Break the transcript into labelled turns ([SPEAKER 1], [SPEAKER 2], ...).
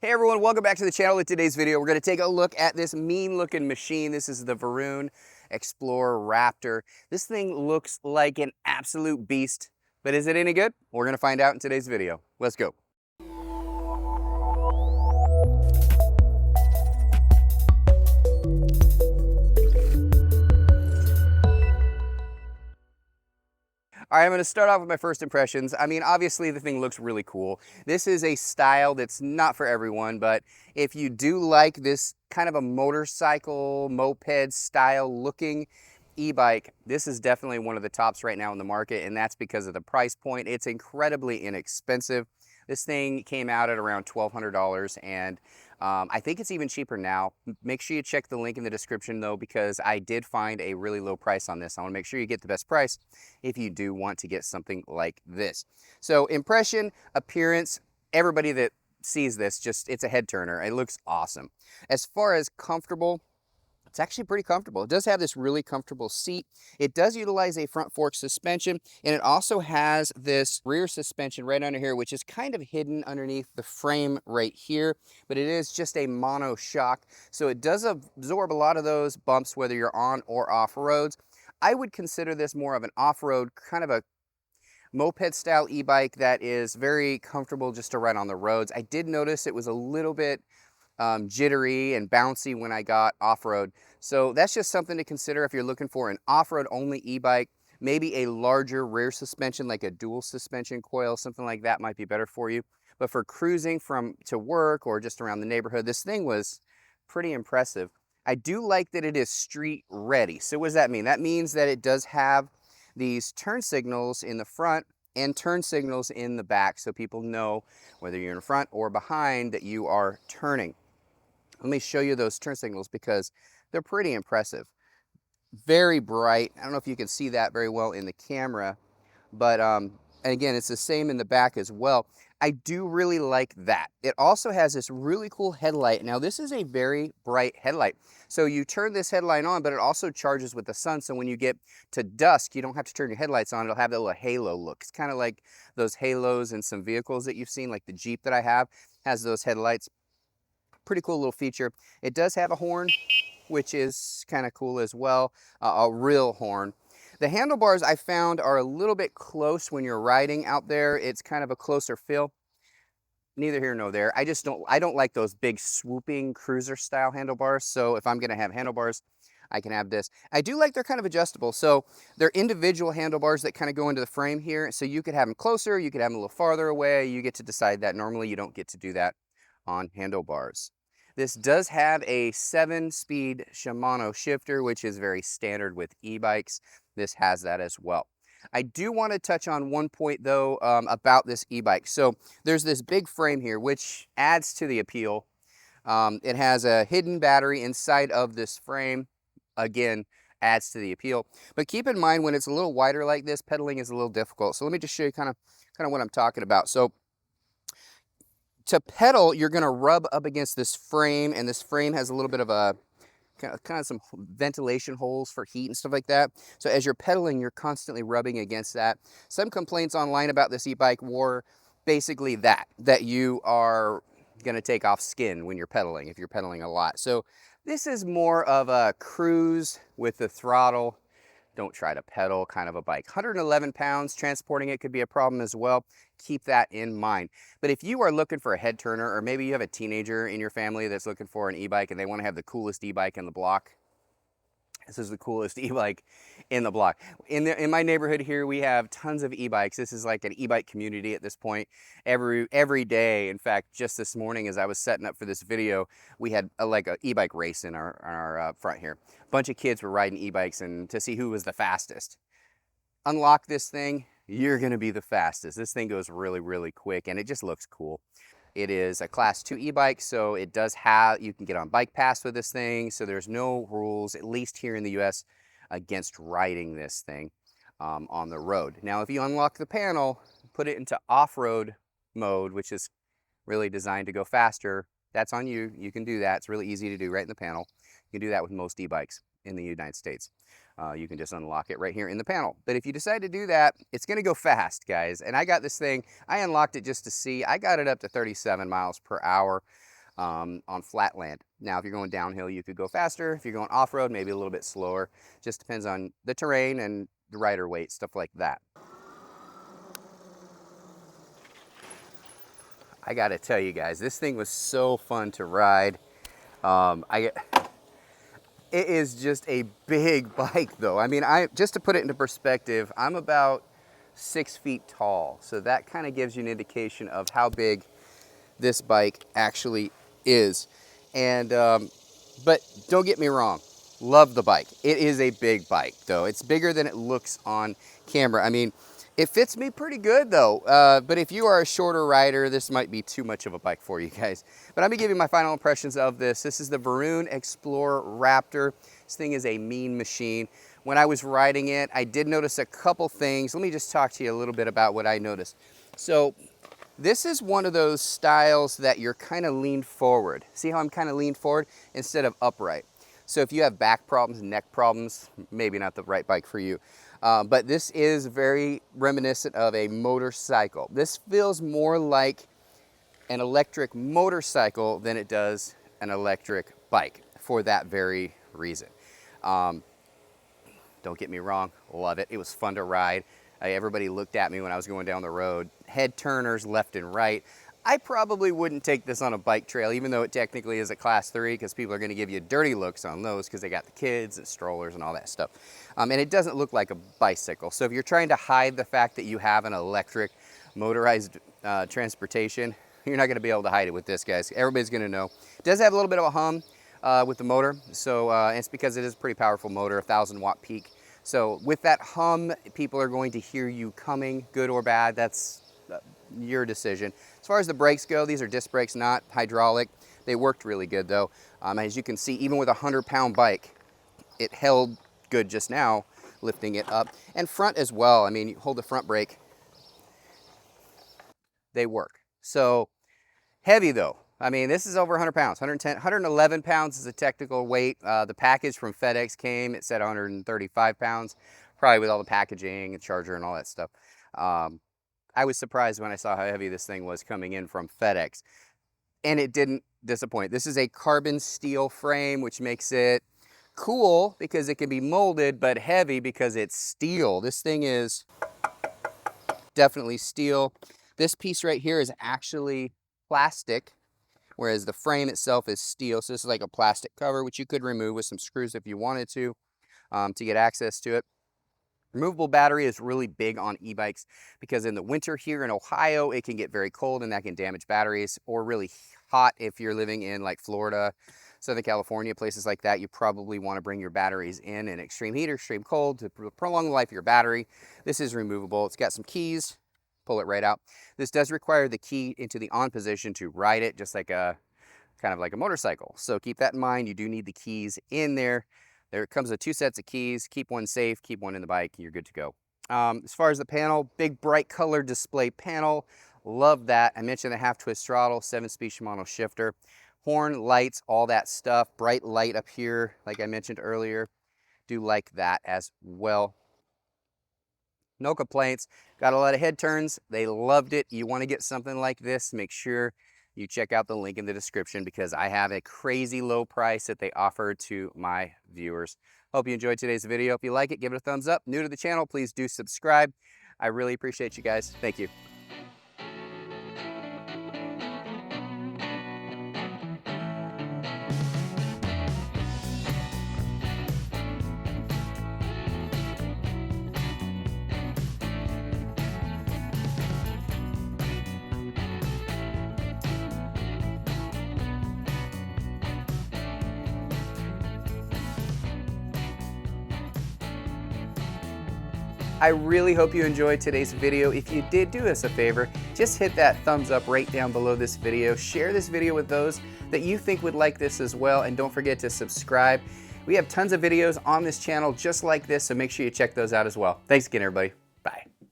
[SPEAKER 1] Hey everyone, welcome back to the channel. In today's video, we're going to take a look at this mean looking machine. This is the Varun X-Plorer Raptor. This thing looks like an absolute beast, but is it any good? We're going to find out in today's video. Let's go. All right, I'm going to start off with my first impressions. I mean, obviously the thing looks really cool. This is a style that's not for everyone, but if you do like this kind of a motorcycle, moped style looking e-bike, this is definitely one of the tops right now in the market, and that's because of the price point. It's incredibly inexpensive. This thing came out at around $1,200, and I think it's even cheaper now. Make sure you check the link in the description though, because I did find a really low price on this. I want to make sure you get the best price if you do want to get something like this. So impression, appearance, everybody that sees this, it's a head turner. It looks awesome. As far as comfortable, it's actually pretty comfortable. It does have this really comfortable seat. It does utilize a front fork suspension, and it also has this rear suspension right under here, which is kind of hidden underneath the frame right here, but it is just a mono shock. So it does absorb a lot of those bumps, whether you're on or off roads. I would consider this more of an off-road, kind of a moped style e-bike that is very comfortable just to ride on the roads. I did notice it was a little bit jittery and bouncy when I got off-road. So that's just something to consider if you're looking for an off-road only e-bike. Maybe a larger rear suspension, like a dual suspension coil, something like that might be better for you. But for cruising to work or just around the neighborhood, this thing was pretty impressive. I do like that it is street ready. So what does that mean? That means that it does have these turn signals in the front and turn signals in the back, so people know whether you're in front or behind that you are turning. Let me show you those turn signals because they're pretty impressive. Very bright. I don't know if you can see that very well in the camera, but and again, it's the same in the back as well. I do really like that. It also has this really cool headlight. Now, this is a very bright headlight. So you turn this headlight on, but it also charges with the sun. So when you get to dusk, you don't have to turn your headlights on. It'll have that little halo look. It's kind of like those halos in some vehicles that you've seen, like the Jeep that I have has those headlights. Pretty cool little feature. It does have a horn, which is kind of cool as well, a real horn. The handlebars I found are a little bit close when you're riding out there. It's kind of a closer feel. Neither here nor there. I don't like those big swooping cruiser style handlebars. So if I'm gonna have handlebars, I can have this. I do like they're kind of adjustable. So they're individual handlebars that kind of go into the frame here. So you could have them closer, you could have them a little farther away. You get to decide that. Normally you don't get to do that on handlebars. This does have a 7-speed Shimano shifter, which is very standard with e-bikes. This has that as well. I do want to touch on one point though about this e-bike. So there's this big frame here, which adds to the appeal. It has a hidden battery inside of this frame. Again, adds to the appeal. But keep in mind when it's a little wider like this, pedaling is a little difficult. So let me just show you kind of what I'm talking about. So to pedal, you're going to rub up against this frame, and this frame has a little bit of a kind of some ventilation holes for heat and stuff like that. So as you're pedaling, you're constantly rubbing against that. Some complaints online about this e-bike were basically that you are going to take off skin when you're pedaling, if you're pedaling a lot. So this is more of a cruise with the throttle. Don't try to pedal kind of a bike. 111 pounds, transporting it could be a problem as well. Keep that in mind. But if you are looking for a head turner, or maybe you have a teenager in your family that's looking for an e-bike and they want to have the coolest e-bike in the block, this is the coolest e-bike in the block. In my neighborhood here, we have tons of e-bikes. This is like an e-bike community at this point. Every day, in fact, just this morning as I was setting up for this video, we had like an e-bike race in our front here. A bunch of kids were riding e-bikes and to see who was the fastest. Unlock this thing, you're gonna be the fastest. This thing goes really, really quick and it just looks cool. It is a class 2 e-bike, so it does have, you can get on Bike Pass with this thing, so there's no rules, at least here in the US, against riding this thing on the road. Now, if you unlock the panel, put it into off-road mode, which is really designed to go faster, that's on you. You can do that. It's really easy to do right in the panel. You can do that with most e-bikes in the United States. You can just unlock it right here in the panel. But if you decide to do that, it's gonna go fast, guys. And I got this thing, I unlocked it just to see. I got it up to 37 miles per hour. on flat land. Now, if you're going downhill, you could go faster. If you're going off-road, maybe a little bit slower. Just depends on the terrain and the rider weight, stuff like that. I gotta tell you guys, this thing was so fun to ride. It is just a big bike though. I mean, just to put it into perspective, I'm about 6 feet tall. So that kind of gives you an indication of how big this bike actually is. And, but don't get me wrong, love the bike. It is a big bike though. It's bigger than it looks on camera. I mean, it fits me pretty good though, but if you are a shorter rider, this might be too much of a bike for you guys. But I'm gonna give you my final impressions of this. This is the Varun X-Plorer Raptor. This thing is a mean machine. When I was riding it, I did notice a couple things. Let me just talk to you a little bit about what I noticed. So this is one of those styles that you're kind of leaned forward. See how I'm kind of leaned forward instead of upright? So if you have back problems, neck problems, maybe not the right bike for you. But this is very reminiscent of a motorcycle. This feels more like an electric motorcycle than it does an electric bike for that very reason. Don't get me wrong, love it. It was fun to ride. Everybody looked at me when I was going down the road. Head turners left and right. I probably wouldn't take this on a bike trail, even though it technically is a class 3, because people are going to give you dirty looks on those because they got the kids and strollers and all that stuff. And it doesn't look like a bicycle. So if you're trying to hide the fact that you have an electric motorized transportation, you're not going to be able to hide it with this, guys. Everybody's going to know. It does have a little bit of a hum with the motor. So it's because it is a pretty powerful motor, 1,000 watt peak. So with that hum, people are going to hear you coming, good or bad. That's your decision. As far as the brakes go, these are disc brakes, not hydraulic. They worked really good though. As you can see, even with a 100-pound bike, it held good just now, lifting it up. And front as well. I mean, you hold the front brake, they work. So heavy though. I mean, this is over 100 pounds, 110, 111 pounds is a technical weight. The package from FedEx came, it said 135 pounds, probably with all the packaging and charger and all that stuff. I was surprised when I saw how heavy this thing was coming in from FedEx, and it didn't disappoint. This is a carbon steel frame, which makes it cool because it can be molded, but heavy because it's steel. This thing is definitely steel. This piece right here is actually plastic, whereas the frame itself is steel. So this is like a plastic cover, which you could remove with some screws if you wanted to get access to it. Removable battery is really big on e-bikes because in the winter here in Ohio, it can get very cold and that can damage batteries, or really hot if you're living in like Florida, Southern California, places like that. You probably want to bring your batteries in extreme heat or extreme cold to prolong the life of your battery. This is removable. It's got some keys, pull it right out. This does require the key into the on position to ride it, just like a kind of like a motorcycle. So keep that in mind. You do need the keys in there. There comes with 2 sets of keys. Keep one safe, keep one in the bike, you're good to go. As far as the panel, big bright color display panel. Love that. I mentioned the half twist throttle, 7-speed Shimano shifter. Horn, lights, all that stuff. Bright light up here, like I mentioned earlier. Do like that as well. No complaints. Got a lot of head turns. They loved it. You want to get something like this, make sure you check out the link in the description because I have a crazy low price that they offer to my viewers. Hope you enjoyed today's video. If you like it, give it a thumbs up. New to the channel, please do subscribe. I really appreciate you guys. Thank you. I really hope you enjoyed today's video. If you did, do us a favor, just hit that thumbs up right down below this video. Share this video with those that you think would like this as well, and don't forget to subscribe. We have tons of videos on this channel just like this, so make sure you check those out as well. Thanks again, everybody.